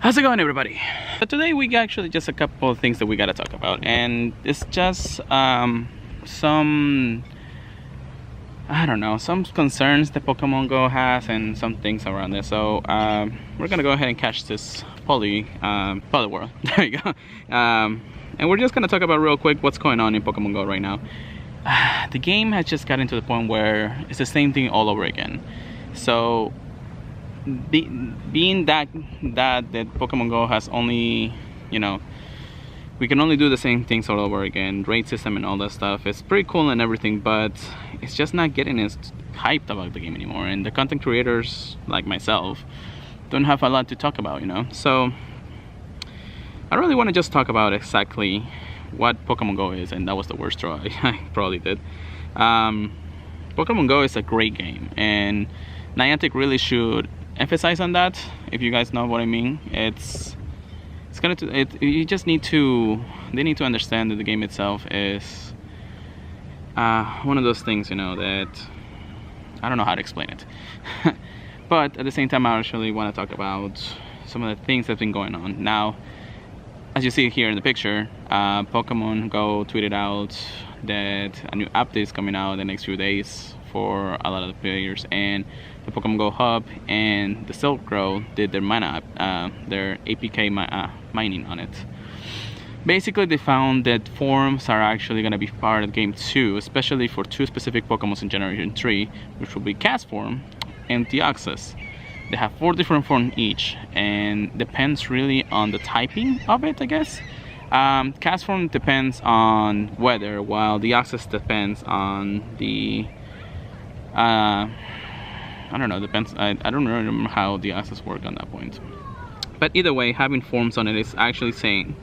How's it going, everybody? So today we actually just a couple of things that we gotta talk about, and it's just some, I don't know, some concerns that Pokemon Go has and some things around it. So we're gonna go ahead and catch this poly world. There you go. And we're just gonna talk about real quick what's going on in Pokemon Go right now. The game has just gotten to the point where it's the same thing all over again. So being that Pokemon Go has only, you know, we can only do the same things all over again, raid system and all that stuff. It's pretty cool and everything, but it's just not getting us hyped about the game anymore. And the content creators like myself don't have a lot to talk about, you know. So I really want to just talk about exactly what Pokemon Go is, and that was the worst throw I probably did. Pokemon Go is a great game, and Niantic really should emphasize on that. If you guys know what I mean, you just need to, they need to understand that the game itself is one of those things, you know, that I don't know how to explain it. But at the same time, I actually want to talk about some of the things that have been going on. Now, as you see here in the picture, Pokemon Go tweeted out that a new update is coming out in the next few days for a lot of the players, and the Pokemon Go Hub and the Silk Road did their their APK mining on it. Basically, they found that forms are actually going to be part of game 2, especially for two specific Pokemon in Generation 3, which will be Castform and Deoxys. They have 4 different forms each, and depends really on the typing of it, I guess. Castform depends on weather, while Deoxys depends on the I don't know, depends. I don't remember how the access work on that point. But either way, having forms on it is actually saying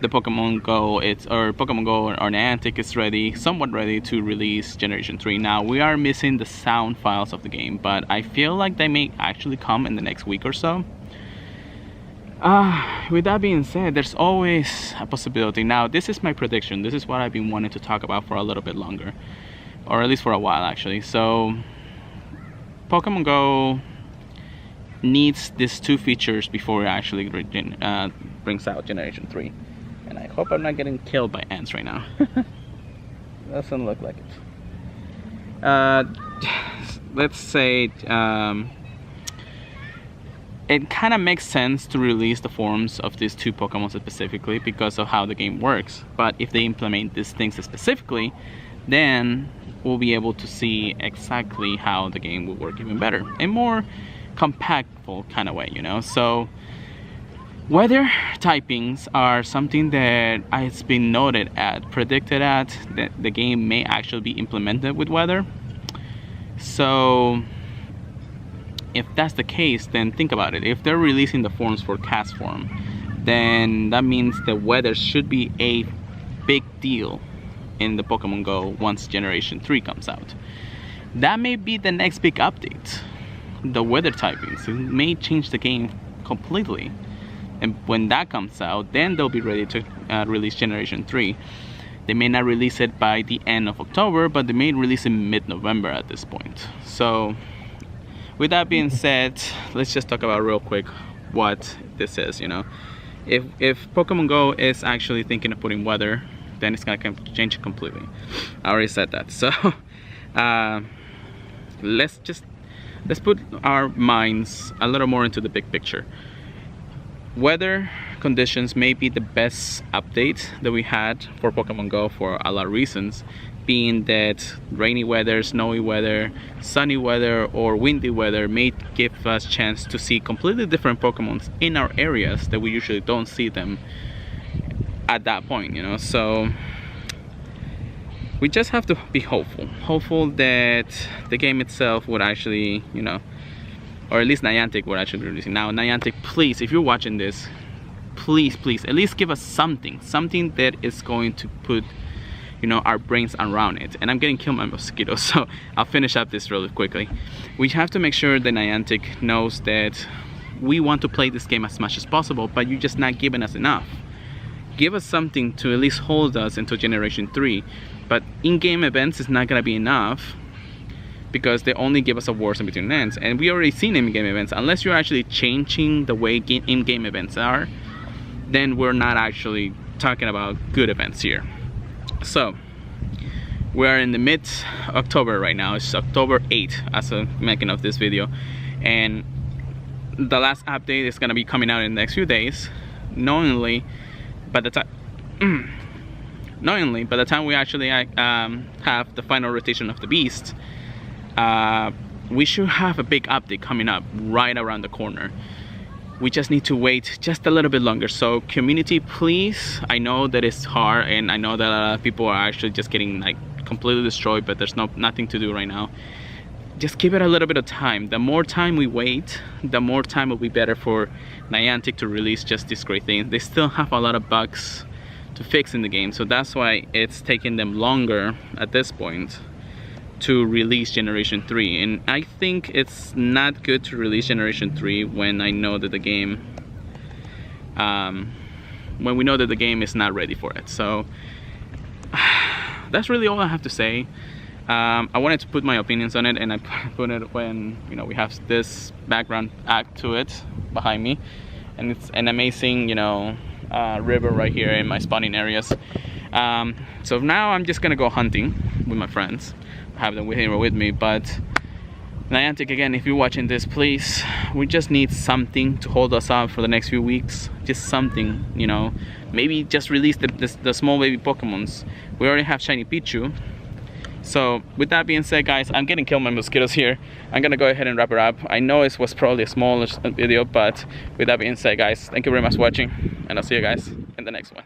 the Pokemon Go or Niantic is ready, somewhat ready to release Generation 3. Now, we are missing the sound files of the game, but I feel like they may actually come in the next week or so. With that being said, there's always a possibility. Now, this is my prediction. This is what I've been wanting to talk about for a little bit longer, or at least for a while actually. So Pokemon Go needs these 2 features before it actually brings out Generation 3. And I hope I'm not getting killed by ants right now. Doesn't look like it. Let's say it kind of makes sense to release the forms of these 2 Pokemon specifically because of how the game works. But if they implement these things specifically, then we'll be able to see exactly how the game will work even better and more compactful kind of way, you know. So weather typings are something that has been predicted that the game may actually be implemented with weather. So if that's the case, then think about it. If they're releasing the forms for Castform, then that means the weather should be a big deal in the Pokemon Go once Generation 3 comes out. That may be the next big update. The weather typings, it may change the game completely. And when that comes out, then they'll be ready to release Generation 3. They may not release it by the end of October, but they may release it mid-November at this point. So with that being said, let's just talk about real quick what this is, you know. If Pokemon Go is actually thinking of putting weather, then it's gonna change it completely. I already said that. So let's put our minds a little more into the big picture. Weather conditions may be the best update that we had for Pokemon Go for a lot of reasons, being that rainy weather, snowy weather, sunny weather, or windy weather may give us chance to see completely different Pokemon in our areas that we usually don't see them at that point, you know. So we just have to be hopeful that the game itself would actually, you know, or at least Niantic would actually be releasing. Now, Niantic, please, if you're watching this, please at least give us something that is going to put, you know, our brains around it. And I'm getting killed by mosquitoes, so I'll finish up this really quickly. We have to make sure that Niantic knows that we want to play this game as much as possible, but you're just not giving us enough. Give us something to at least hold us until Generation 3, but in-game events is not gonna be enough because they only give us awards in between events, and we already seen in-game events. Unless you're actually changing the way in-game events are, then we're not actually talking about good events here. So we're in the mid-October right now. It's October 8th as of making of this video, and the last update is gonna be coming out in the next few days. Knowingly, by the time we actually have the final rotation of the beast, we should have a big update coming up right around the corner. We just need to wait just a little bit longer. So community, please, I know that it's hard, and I know that a lot of people are actually just getting like completely destroyed, but there's nothing to do right now. Just give it a little bit of time. The more time we wait, the more time will be better for Niantic to release just this great thing. They still have a lot of bugs to fix in the game, so that's why it's taking them longer at this point to release Generation 3. And I think it's not good to release Generation 3 when I know that the game, when we know that the game is not ready for it. So that's really all I have to say. I wanted to put my opinions on it, and I put it when, you know, we have this background act to it behind me, and it's an amazing, you know, river right here in my spawning areas. So now I'm just gonna go hunting with my friends. I have them here with me, but Niantic, again, if you're watching this, please, we just need something to hold us up for the next few weeks. Just something, you know, maybe just release the small baby Pokemons. We already have Shiny Pichu. So with that being said, guys, I'm getting killed by mosquitoes here. I'm gonna go ahead and wrap it up. I know it was probably a small video, but with that being said, guys, thank you very much for watching, and I'll see you guys in the next one.